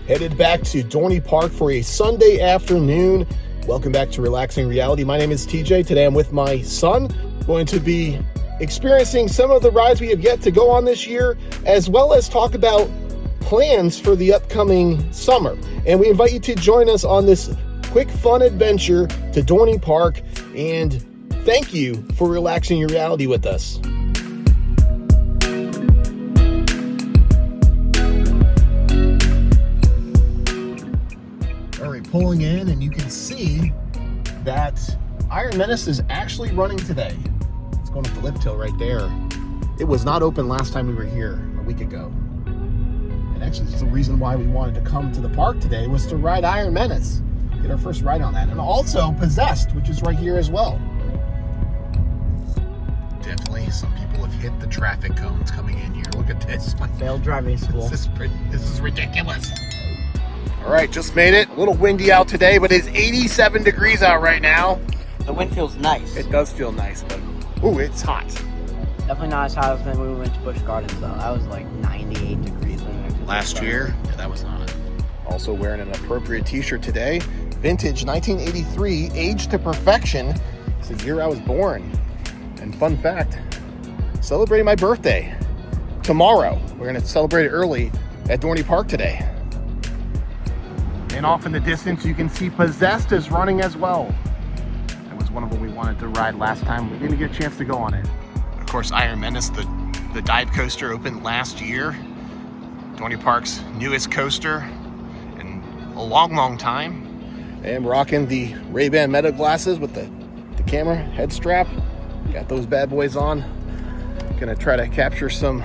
Headed back to Dorney Park for a Sunday afternoon. Welcome back to Relaxing Reality. My name is TJ. Today I'm with my son. Going to be experiencing some of the rides we have yet to go on this year, as well as talk about plans for the upcoming summer. And we invite you to join us on this quick, fun adventure to Dorney Park. And thank you for relaxing your reality with us. All right, pulling in, and you can see that Iron Menace is actually running today. It's going up the lift hill right there. It was not open last time we were here a week ago. And actually, it's the reason why we wanted to come to the park today was to ride Iron Menace. Get our first ride on that. And also Possessed, which is right here as well. Definitely some people have hit the traffic cones coming in here. Look at this. Failed driving school. This is ridiculous. All right, just made it. A little windy out today, but it's 87 degrees out right now. The wind feels nice. It does feel nice, but ooh, it's hot. Definitely not as hot as when we went to Busch Gardens, though. That was like 98 degrees when we went to Last year, yeah, that was hot. Also wearing an appropriate t-shirt today. Vintage 1983, Age to Perfection. It's the year I was born. And fun fact, celebrating my birthday tomorrow. We're going to celebrate it early at Dorney Park today. And off in the distance, you can see Possessed is running as well. That was one of what we wanted to ride last time. We didn't get a chance to go on it. Of course, Iron Menace, the dive coaster, opened last year. Dorney Park's newest coaster in a long, long time. And rocking the Ray-Ban Meta glasses with the camera head strap. Got those bad boys on. Gonna try to capture some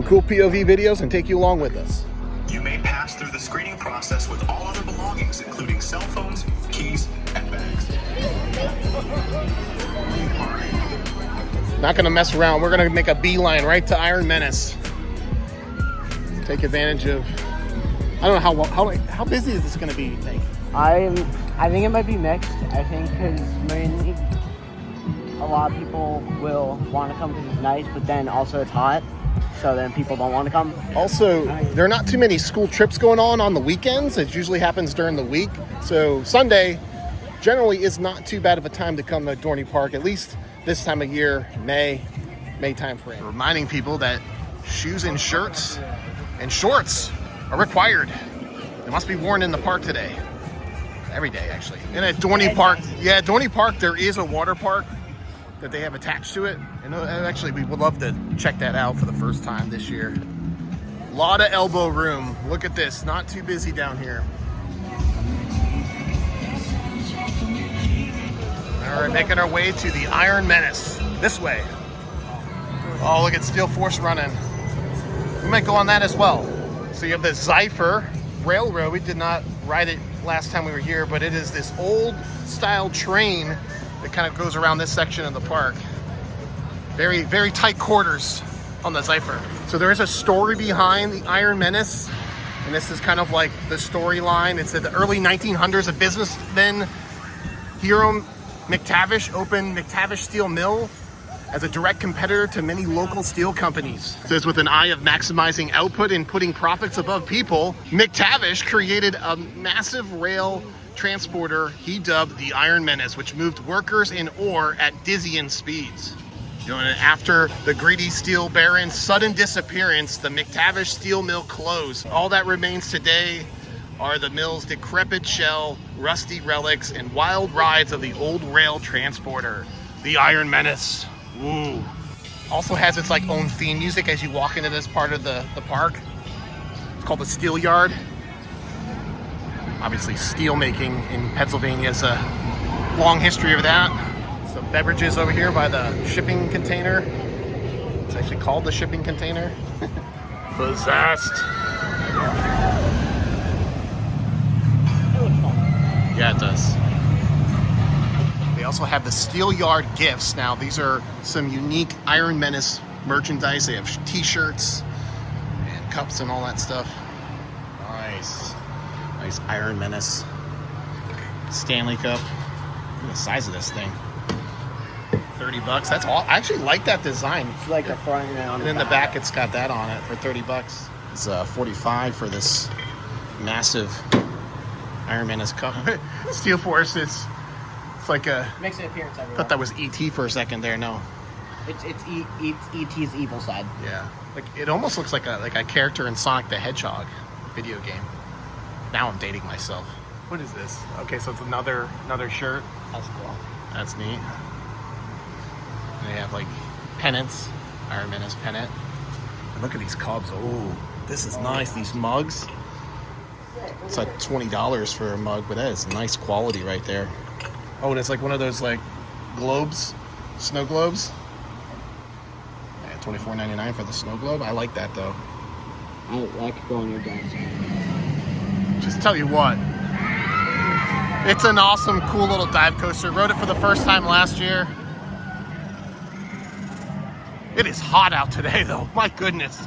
cool POV videos and take you along with us. You may pass through the screening process with all other belongings, including cell phones, keys, and bags. Not gonna mess around. We're gonna make a beeline right to Iron Menace. Take advantage of. I don't know how busy is this gonna be, you think? I think it might be mixed. I think because mainly a lot of people will want to come because it's nice, but then also it's hot, so then people don't want to come. Also, there are not too many school trips going on the weekends. It usually happens during the week. So Sunday generally is not too bad of a time to come to Dorney Park, at least this time of year, May time frame. Reminding people that shoes and shirts and shorts are required. They must be worn in the park today. Every day, actually. And at Dorney Park, Dorney Park, there is a water park that they have attached to it. And actually, we would love to check that out for the first time this year. A lot of elbow room. Look at this, not too busy down here. All right, making our way to the Iron Menace. This way. Oh, look at Steel Force running. We might go on that as well. So you have the Zypher Railroad. We did not ride it last time we were here, but it is this old style train that kind of goes around this section of the park. Very, very tight quarters on the Zypher. So there is a story behind the Iron Menace, and this is kind of like the storyline. It's in the early 1900s, a businessman, Hiram McTavish, opened McTavish Steel Mill as a direct competitor to many local steel companies. It says with an eye of maximizing output and putting profits above people, McTavish created a massive rail transporter he dubbed the Iron Menace, which moved workers and ore at dizzying speeds. And after the greedy steel baron's sudden disappearance, the McTavish steel mill closed. All that remains today are the mill's decrepit shell, rusty relics, and wild rides of the old rail transporter, the Iron Menace. Ooh. Also has its like own theme music as you walk into this part of the park. It's called the Steel Yard. Obviously steel making in Pennsylvania is a long history of that. Some beverages over here by the shipping container. It's actually called the shipping container. Possessed. Yeah, it does. They also have the Steel Yard gifts. Now, these are some unique Iron Menace merchandise. They have t-shirts and cups and all that stuff. Nice. Nice Iron Menace Stanley Cup. Look at the size of this thing. $30. That's all. I actually like that design. It's like the front and on and in the back it's got that on it for $30. It's $45 for this massive Iron Menace cover. Steel Force, it's like a... Makes an appearance everywhere. I thought that was E.T. for a second there, no. It's E.T.'s evil side. Yeah. Like, it almost looks like a character in Sonic the Hedgehog video game. Now I'm dating myself. What is this? Okay, so it's another shirt. That's cool. That's neat. And they have like pennants, Iron Menace pennant. And look at these Cubs. Oh, this is nice. These mugs. It's like $20 for a mug, but that is nice quality right there. Oh, and it's like one of those like globes, snow globes. Yeah, $24.99 for the snow globe. I like that though. I could go on your desk. Just tell you what, it's an awesome, cool little dive coaster. Rode it for the first time last year. It is hot out today though, my goodness.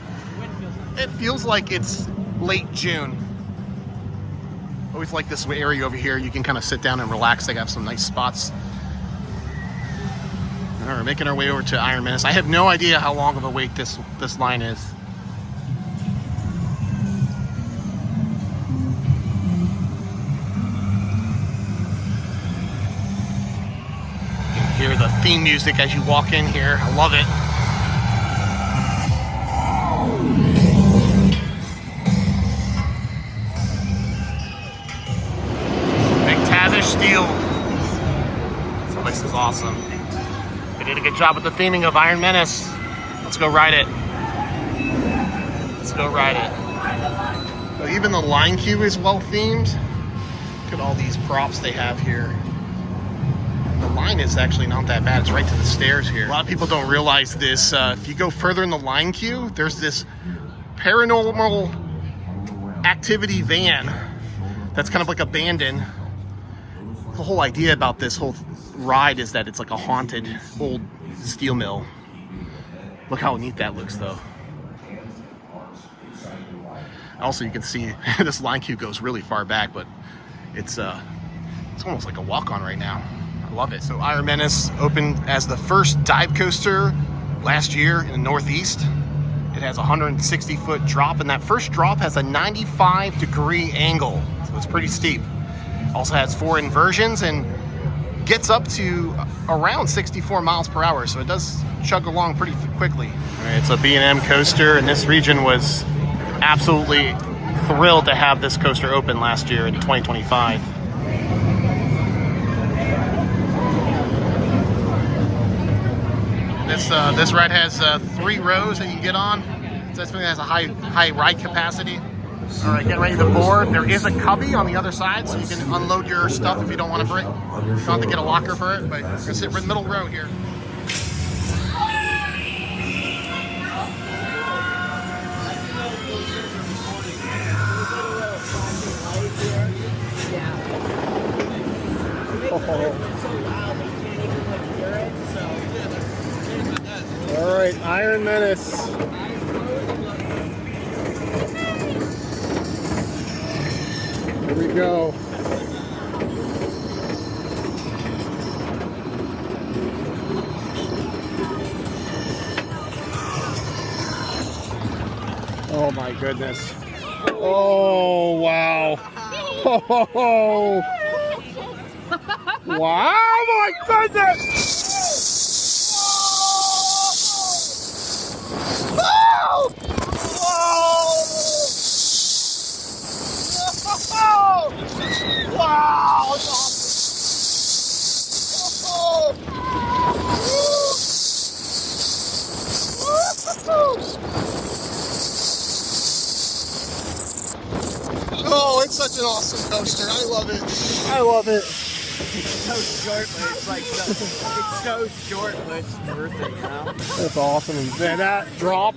It feels like it's late June. Always like this area over here. You can kind of sit down and relax. They have some nice spots. All right, we're making our way over to Iron Menace. I have no idea how long of a wait this line is. Hear the theme music as you walk in here. I love it. McTavish Steel. This place is awesome. They did a good job with the theming of Iron Menace. Let's go ride it. Let's go ride it. So even the line queue is well themed. Look at all these props they have here. The line is actually not that bad. It's right to the stairs here. A lot of people don't realize this. If you go further in the line queue, there's this paranormal activity van that's kind of like abandoned. The whole idea about this whole ride is that it's like a haunted old steel mill. Look how neat that looks though. Also, you can see this line queue goes really far back, but it's almost like a walk-on right now. I love it. So Iron Menace opened as the first dive coaster last year in the Northeast. It has a 160-foot drop, and that first drop has a 95-degree angle, so it's pretty steep. Also has 4 inversions and gets up to around 64 miles per hour, so it does chug along pretty quickly. All right, it's a B&M coaster, and this region was absolutely thrilled to have this coaster open last year in 2025. This ride has 3 rows that you can get on. So this one has a high ride capacity. All right, getting ready to board. There is a cubby on the other side, so you can unload your stuff if you don't want to bring. You don't have to get a locker for it, but you're gonna sit right in the middle row here. All right, Iron Menace. Here we go. Oh my goodness. Oh, wow. Oh, wow, my goodness. Oh! Whoa! Wow! That's awesome. Oh, it's such an awesome coaster. I love it. I love it. It's so short, but it's like it's so short, but it's worth it, you know? That's awesome. And then that drop,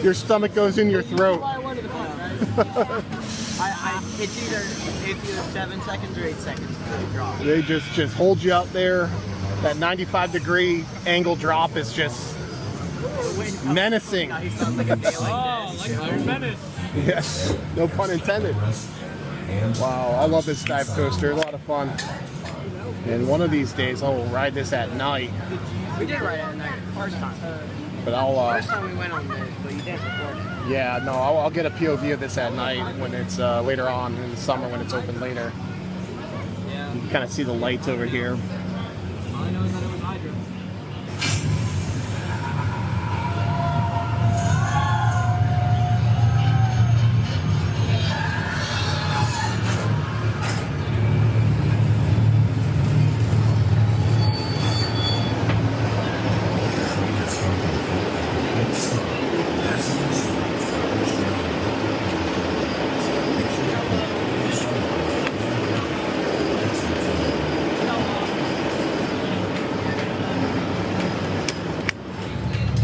your stomach goes in your throat. It's either 7 seconds or 8 seconds before the drop. They just hold you out there. That 95-degree angle drop is just menacing. He sounds like a day like like Iron Menace. Yes, no pun intended. Wow, I love this dive coaster. A lot of fun. And one of these days, I'll ride this at night. We did ride it at night, first time. But I'll First time we went on this, but you didn't record it. Yeah, no, I'll get a POV of this at night when it's later on in the summer when it's open later. You can kind of see the lights over here. All I know is that it was Hydra.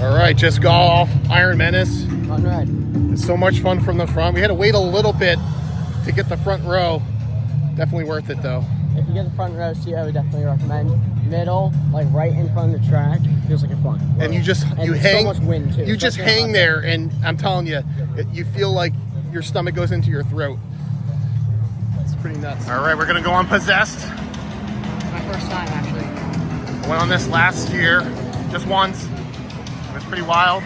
All right, just got off Iron Menace. Fun ride. It's so much fun from the front. We had to wait a little bit to get the front row. Definitely worth it though. If you get the front row seat, I would definitely recommend. Middle, like right in front of the track, feels like a fun. And you just And you so hang. much wind, too, You just especially on hang hot there, and I'm telling you, you feel like your stomach goes into your throat. It's pretty nuts. All right, we're gonna go on Possessed. It's my first time actually. I went on this last year, just once. It was pretty wild.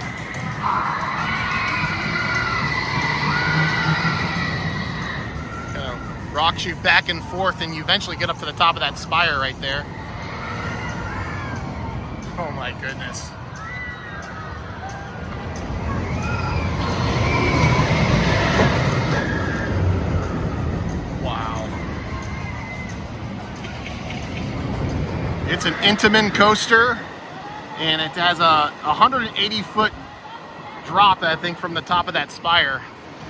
Kind of rocks you back and forth, and you eventually get up to the top of that spire right there. Oh my goodness. Wow. It's an Intamin coaster, and it has a 180-foot drop, I think, from the top of that spire.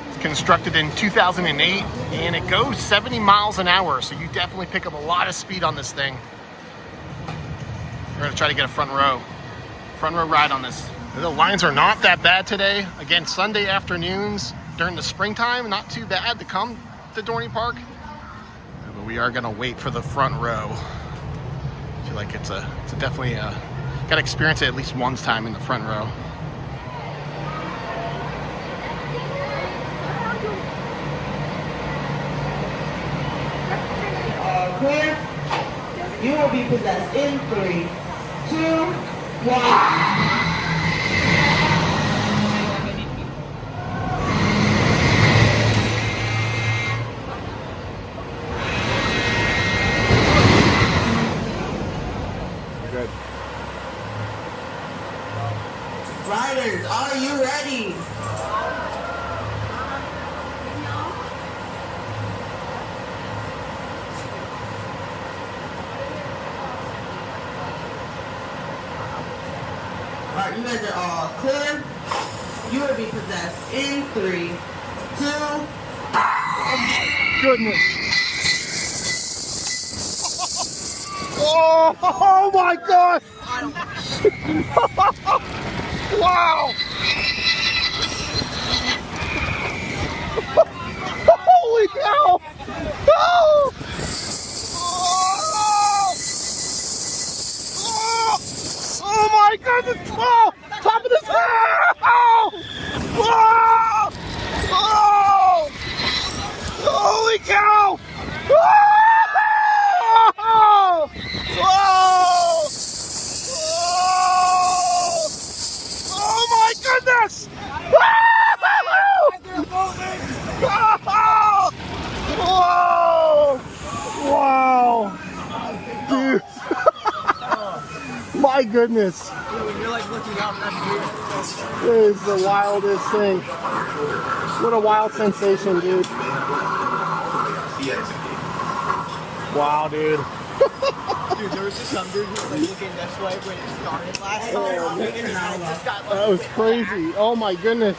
It's constructed in 2008, and it goes 70 miles an hour, so you definitely pick up a lot of speed on this thing. We're gonna try to get a front row ride on this. The lines are not that bad today. Again, Sunday afternoons during the springtime, not too bad to come to Dorney Park. But we are gonna wait for the front row. I feel like it's definitely gotta experience it at least one time in the front row. Clear. You will be possessed in 3, 2, 1. Good. Riders, are you ready? Alright, you guys are all clear. You will be possessed in 3, 2. Goodness. Oh my God! Wow! Holy cow! Oh! Oh my goodness! Oh! Top of this hill! Oh! Oh! Oh! Holy cow! Oh! Oh! Oh my goodness! Whoa! Wow! Dude! My goodness! You're like looking up, that's weird. This is the wildest thing. What a wild sensation, dude. Wow, dude. Dude, there was just some dude who was like looking this way when it started last time. That was crazy. Oh my goodness.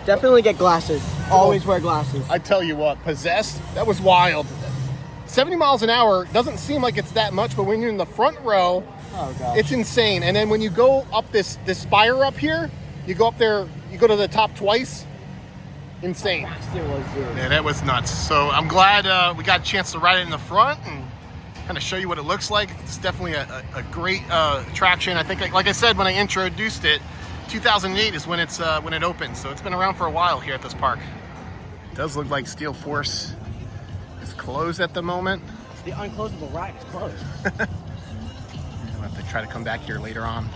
Definitely get glasses. Always wear glasses. I tell you what, Possessed, that was wild. 70 miles an hour doesn't seem like it's that much, but when you're in the front row, Oh god. it's insane. And then when you go up this spire up here, you go up there, you go to the top twice. Insane. It was, dude. Yeah, that was nuts. So I'm glad we got a chance to ride it in the front and kind of show you what it looks like. It's definitely a great attraction. I think, like I said when I introduced it, 2008 is when it opened. So it's been around for a while here at this park. It does look like Steel Force is closed at the moment. The unclosable ride is closed. I'll have to try to come back here later on.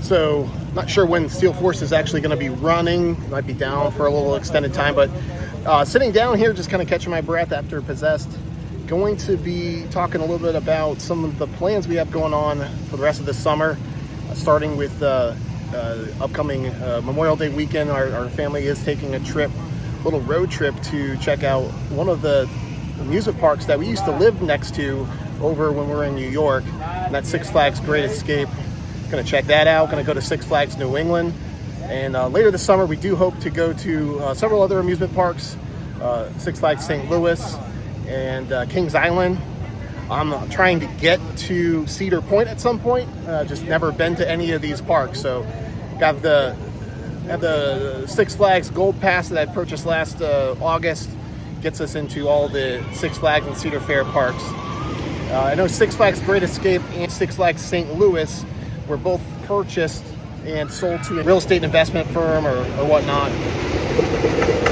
So not sure when Steel Force is actually going to be running. Might be down for a little extended time, but sitting down here, just kind of catching my breath after Possessed. Going to be talking a little bit about some of the plans we have going on for the rest of the summer, starting with upcoming Memorial Day weekend. Our family is taking a trip, little road trip, to check out one of the amusement parks that we used to live next to over when we were in New York, and that's Six Flags Great Escape. Gonna check that out. Gonna go to Six Flags New England, and later this summer we do hope to go to several other amusement parks, Six Flags St. Louis and Kings Island. I'm trying to get to Cedar Point at some point. Just never been to any of these parks, so got the Six Flags Gold Pass that I purchased last August. Gets us into all the Six Flags and Cedar Fair parks. I know Six Flags Great Escape and Six Flags St. Louis were both purchased and sold to a real estate investment firm or whatnot.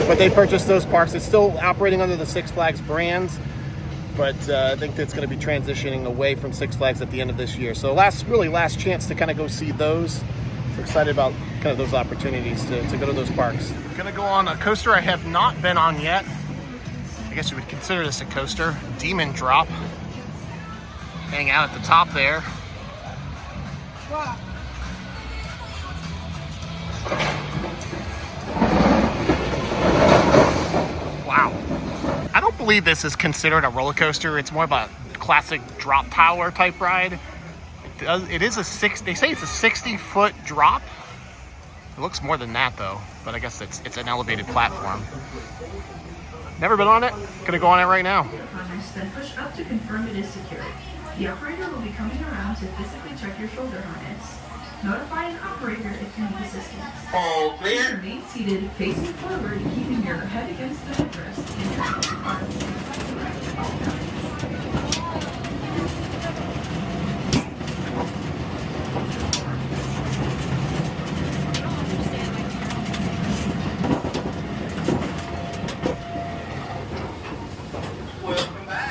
But they purchased those parks. It's still operating under the Six Flags brands, but I think it's going to be transitioning away from Six Flags at the end of this year. So last chance to kind of go see those. So excited about kind of those opportunities to go to those parks. I'm going to go on a coaster I have not been on yet. I guess you would consider this a coaster. Demon Drop. Hang out at the top there. Wow. Wow. I don't believe this is considered a roller coaster. It's more of a classic drop tower type ride. It is they say it's a 60-foot drop. It looks more than that though, but I guess it's an elevated platform. Never been on it. Gonna go on it right now. Harness, then push up to confirm it is secure. The operator will be coming around to physically check your shoulder harness. Notify an operator if you need assistance. All Please remain seated, facing forward, keeping your head against the headrest and your arms. Welcome back.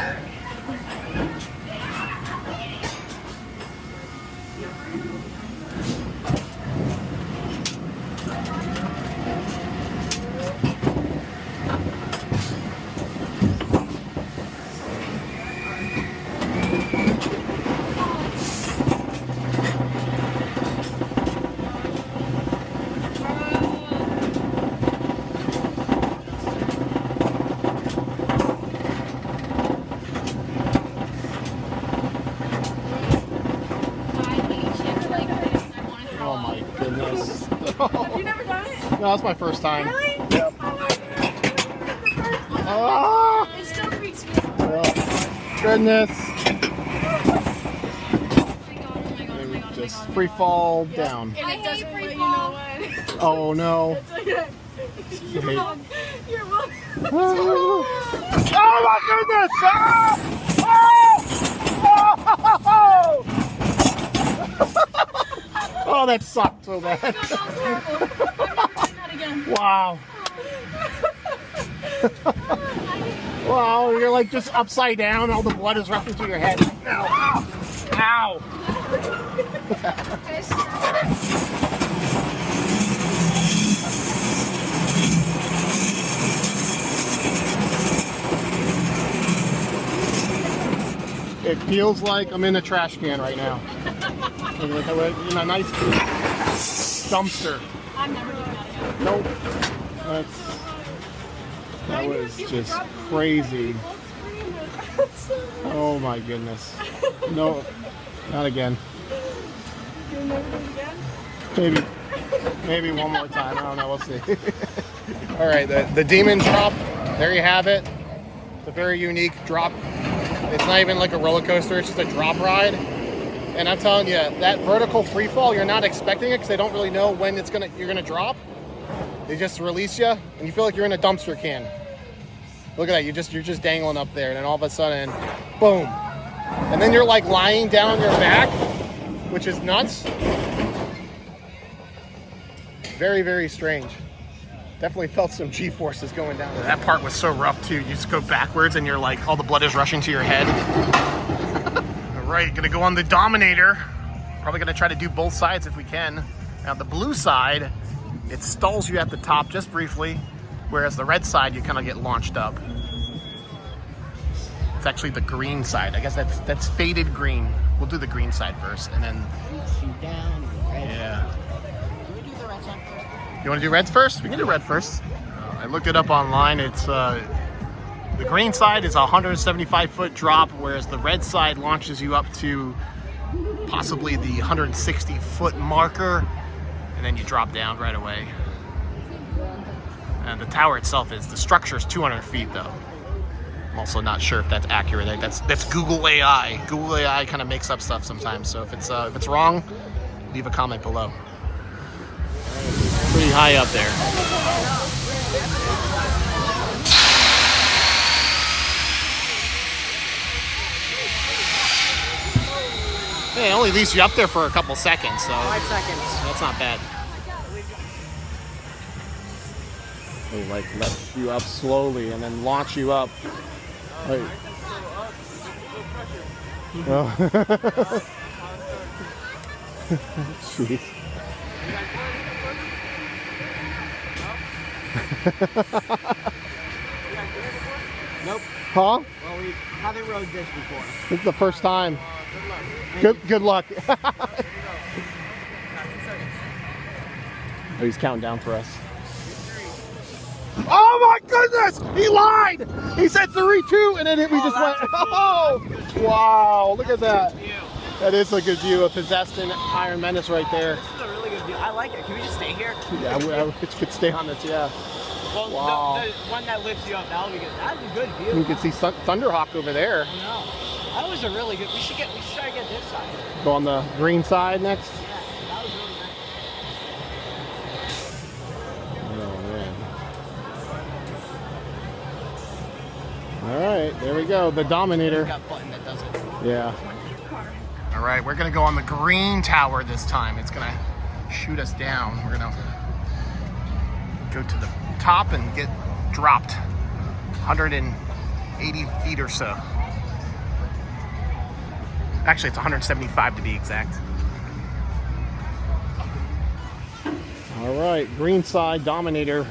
Oh my goodness. Have you never done it? No, that's my first time. Really? Yep. Oh my God. Oh, It still freaks me out. oh goodness. Oh my God, oh my God, oh my God, Just oh my free God. fall down. And it doesn't let you know when. Oh no. It's like you're wrong. You're wrong. Oh my goodness! Oh! Oh, that sucked so bad. That was horrible. I'm never doing that again. Wow. Wow, you're like just upside down, all the blood is rushing to your head. Ow! Ow! It feels like I'm in a trash can right now. In a nice dumpster. I'm never doing that again. Nope. That was just crazy. Oh my goodness. No, not again. You'll never do it again? Maybe one more time. I don't know. We'll see. All right, the Demon Drop. There you have it. It's a very unique drop. It's not even like a roller coaster. It's just a drop ride. And I'm telling you, that vertical free fall, you're not expecting it because they don't really know when you're gonna drop. They just release you, and you feel like you're in a dumpster can. Look at that. You're just dangling up there, and then all of a sudden, boom. And then you're like lying down on your back, which is nuts. Very, very strange. Definitely felt some G-forces going down there. That part was so rough too. You just go backwards and you're like, all the blood is rushing to your head. All right, gonna go on the Dominator. Probably gonna try to do both sides if we can. Now the blue side, it stalls you at the top just briefly, whereas the red side, you kind of get launched up. It's actually the green side. I guess that's faded green. We'll do the green side first, and then... Shoot down, red. Yeah. Can we do the red side first? You want to do reds first? We can do red first. I looked it up online. It's the green side is a 175-foot drop, whereas the red side launches you up to possibly the 160-foot marker, and then you drop down right away. And the tower itself the structure is 200 feet though. I'm also not sure if that's accurate. That's Google AI. Google AI kind of makes up stuff sometimes. So if it's wrong, leave a comment below. Pretty high up there. Hey, it only leaves you up there for a couple seconds, so 5 seconds. that's not bad. They like let you up slowly and then launch you up. Like, oh. Jeez. Nope. Huh? Well, we haven't rode this before. This is the first time. Good luck. Oh, he's counting down for us. Oh my goodness! He lied! He said 3, 2, and then we just went. Oh! Wow! Look at that. That is a good view of Possessed and Iron Menace right there. This is a really good view. I like it. Can we just stay here? Yeah, we could stay on this. Yeah. Well, Wow. the one that lifts you up, that'll be good. That's a good view. You can see Thunderhawk over there. I know. That was a really good. We should try to get this side. Go on the green side next. Yeah, that was really nice. Oh man. All right, there we go. The Dominator. Got a button that does it. Yeah. All right, we're gonna go on the green tower this time. It's gonna shoot us down. We're gonna go to the top and get dropped 180 feet or so. Actually, it's 175 to be exact. All right, green side Dominator.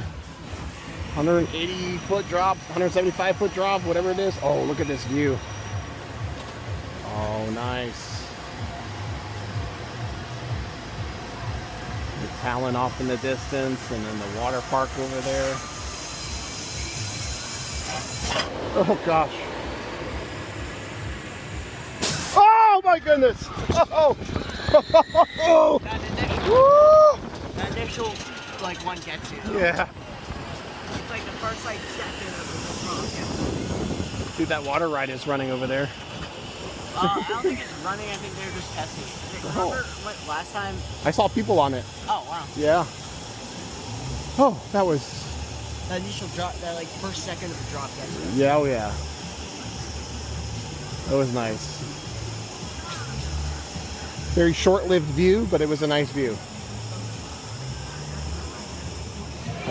180 foot drop, 175 foot drop, whatever it is. Oh, look at this view. Oh, nice. The Talon off in the distance, and then the water park over there. Oh gosh. Oh my goodness! Oh! Oh! That initial like one gets you. Yeah. It's like the first like second of the Dude, that water ride is running over there. I don't think it's running. I think they're just testing it. Remember what last time? I saw people on it. Oh wow. Yeah. Oh, that was. That initial drop, that like first second of the drop gets you. Yeah, oh yeah. That was nice. Very short-lived view, but it was a nice view.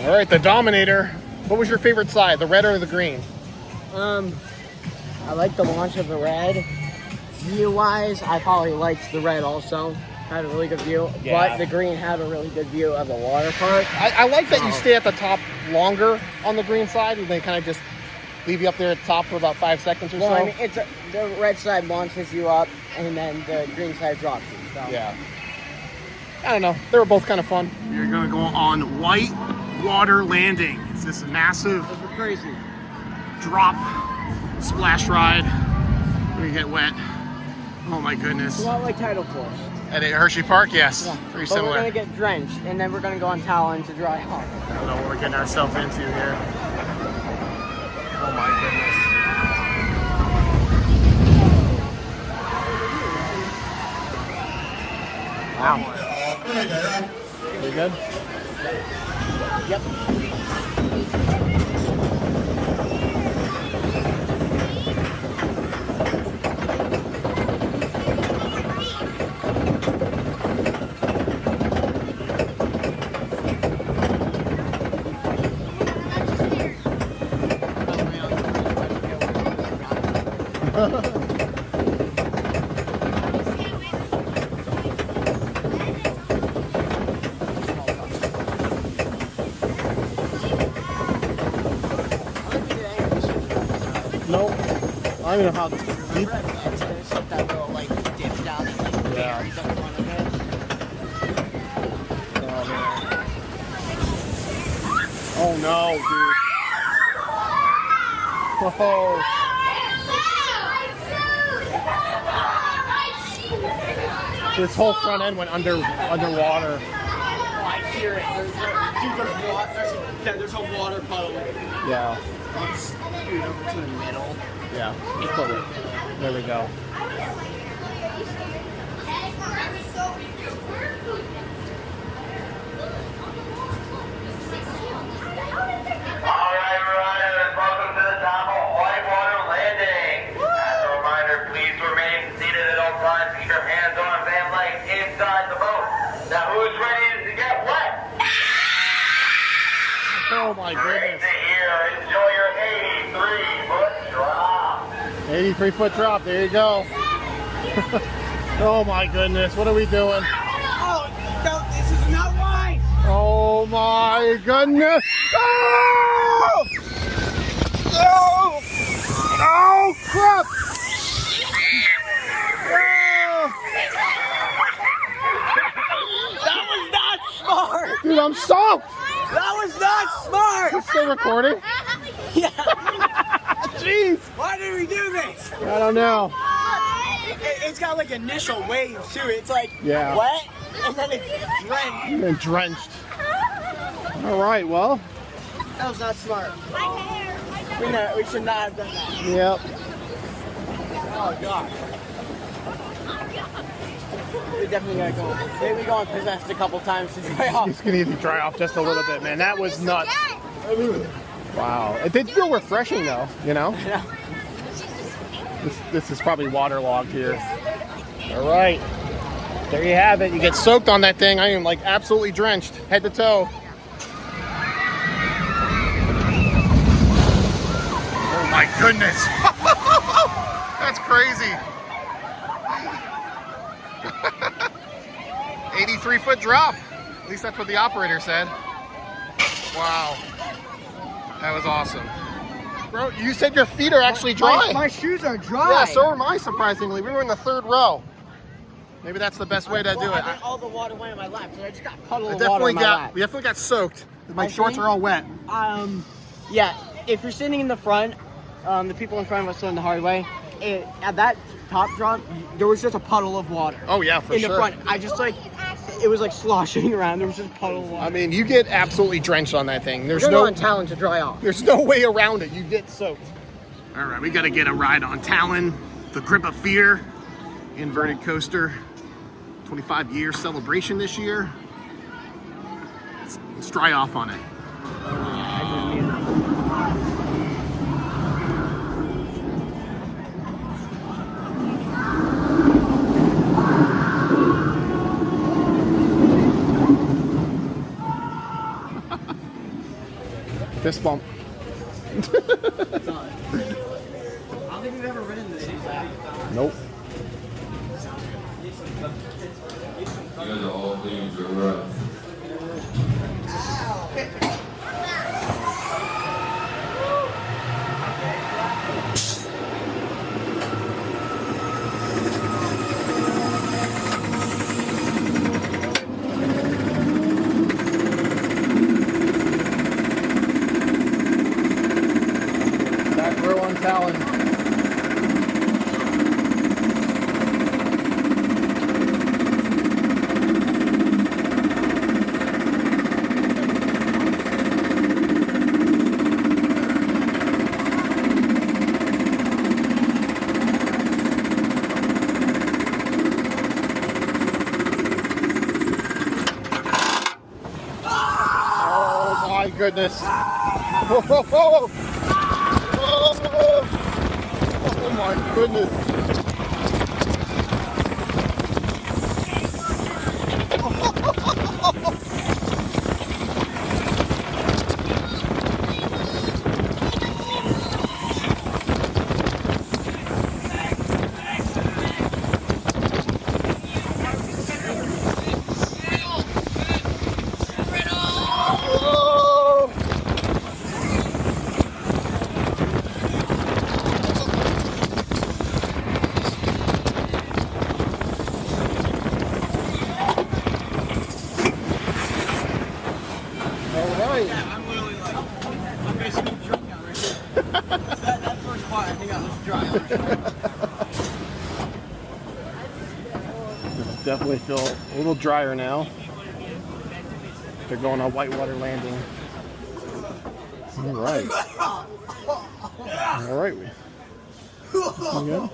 All right, the Dominator. What was your favorite side, the red or the green? I like the launch of the red. View-wise, I probably liked the red also. Had a really good view. Yeah. But the green had a really good view of the water park. I like that you stay at the top longer on the green side, and they kind of just leave you up there at the top for about 5 seconds or Well, so. I mean, the red side launches you up, and then the green side drops you. So. Yeah. I don't know. They were both kind of fun. We're going to go on Whitewater Landing. It's this massive Those were crazy. drop splash ride. We get wet. Oh my goodness. It's a lot like Tidal Force. At Hershey Park, yes. Yeah. Pretty But similar. we're going to get drenched, and then we're going to go on Talon to dry off. I don't know what we're getting ourselves into here. Oh my goodness. Wow. You good? Yep. Nope. I don't know how deep. There's that little like dip down and like Yeah. berries up front of it. Oh, man. Oh no, dude. Oh. This whole front end went underwater. I hear it. There's a water puddle. Yeah. Dude, over to the middle. Yeah. Just put it. There we go. Alright, riders, welcome to the top of Whitewater Landing. As a reminder, please remain seated at all times. Keep your hands on van legs inside the boat. Now, who's ready to get wet? Oh my Great goodness. to hear. Enjoy your 83-foot drop. 83-foot drop. There you go. Oh my goodness. What are we doing? Oh, no, this is not wine. Oh my goodness. Oh! Oh! Oh crap! Oh! That was not smart. Dude, I'm soaked. That was not smart. It's still recording? Yeah. Jeez. Why did we do this? I don't know. It's got like initial waves too. It's like Yeah. wet and then it's drenched. You've been drenched. All right, well. That was not smart. We should not have done that. Yep. Oh god. We definitely gotta go. Maybe we go and possessed a couple times to dry off. It's gonna need to dry off just a little bit, man. That was nuts. Wow. It did feel refreshing though, you know? Yeah. This is probably waterlogged here. All right. There you have it. You get soaked on that thing. I am like absolutely drenched, head to toe. Oh my goodness. That's crazy. 83-foot drop. At least that's what the operator said. Wow. That was awesome. Bro, you said your feet are actually dry. My shoes are dry. Yeah, so am I, surprisingly. We were in the third row. Maybe that's the best way to do it. I think all the water went in my lap, so I just got puddle I of water in my lap. we definitely got soaked. My I shorts think- are all wet. Yeah, if you're sitting in the front, the people in front of us learned the hard way. At that top drop, there was just a puddle of water. Oh yeah, for in sure. the front. I just like, it was like sloshing around. There was just a puddle of water. I mean, you get absolutely drenched on that thing. There's We're no on Talon to dry off. There's no way around it. You get soaked. All right, we got to get a ride on Talon, the Grip of Fear, inverted coaster. 25-year celebration this year. Let's dry off on it. Fist bump. I don't think we've ever ridden this. Nope. You guys are all things are right. Back row on Talon. Oh my goodness. Whoa, whoa, whoa. Oh my goodness. Definitely feel a little drier now. They're going on Whitewater Landing. All right. All right. Good.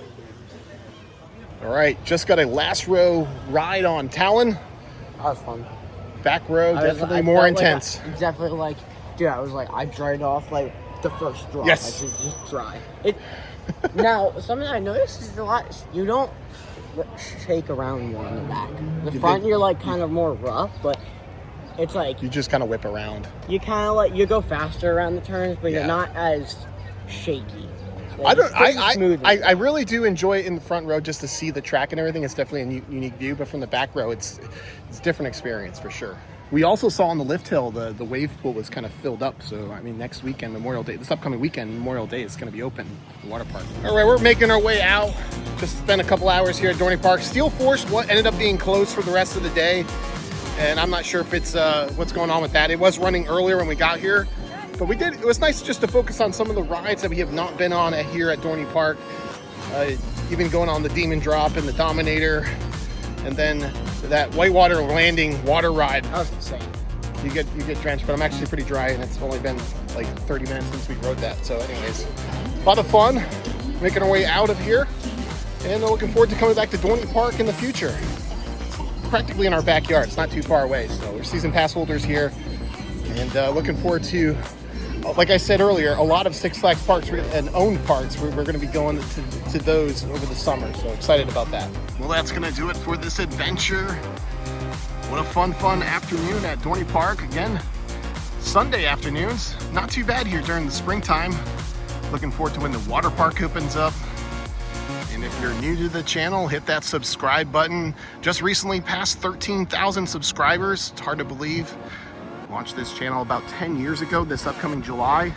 All right, just got a last row ride on Talon. That was fun. Back row, definitely more intense. Definitely like, dude, I was like, I dried off like the first drop. Yes. I just dry. Now, something I noticed is a lot, you don't shake around more in the back. The front, you're like kind of more rough, but it's like... You just kind of whip around. You kind of like, you go faster around the turns, but you're not as shaky. I really do enjoy it in the front row just to see the track and everything. It's definitely a unique view, but from the back row, it's a different experience for sure. We also saw on the lift hill, the wave pool was kind of filled up. So, I mean, next weekend, Memorial Day, this upcoming weekend, Memorial Day, is going to be open, the water park. All right, we're making our way out. Just spent a couple hours here at Dorney Park. Steel Force ended up being closed for the rest of the day. And I'm not sure if it's what's going on with that. It was running earlier when we got here. But it was nice just to focus on some of the rides that we have not been on here at Dorney Park. Even going on the Demon Drop and the Dominator. And then that Whitewater Landing water ride. That was insane. You get drenched, but I'm actually pretty dry, and it's only been like 30 minutes since we rode that. So anyways, a lot of fun making our way out of here. And looking forward to coming back to Dorney Park in the future. It's practically in our backyard. It's not too far away. So we're season pass holders here. And looking forward to, like I said earlier, a lot of Six Flags parks and owned parks. We're going to be going to those over the summer. So excited about that. Well, that's going to do it for this adventure. What a fun afternoon at Dorney Park. Again, Sunday afternoons. Not too bad here during the springtime. Looking forward to when the water park opens up. And if you're new to the channel, hit that subscribe button. Just recently passed 13,000 subscribers. It's hard to believe. Launched this channel about 10 years ago, this upcoming July.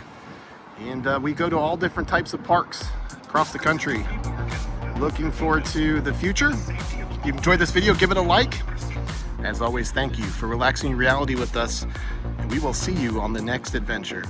And we go to all different types of parks across the country. Looking forward to the future. If you enjoyed this video, give it a like. As always, thank you for relaxing reality with us. And we will see you on the next adventure.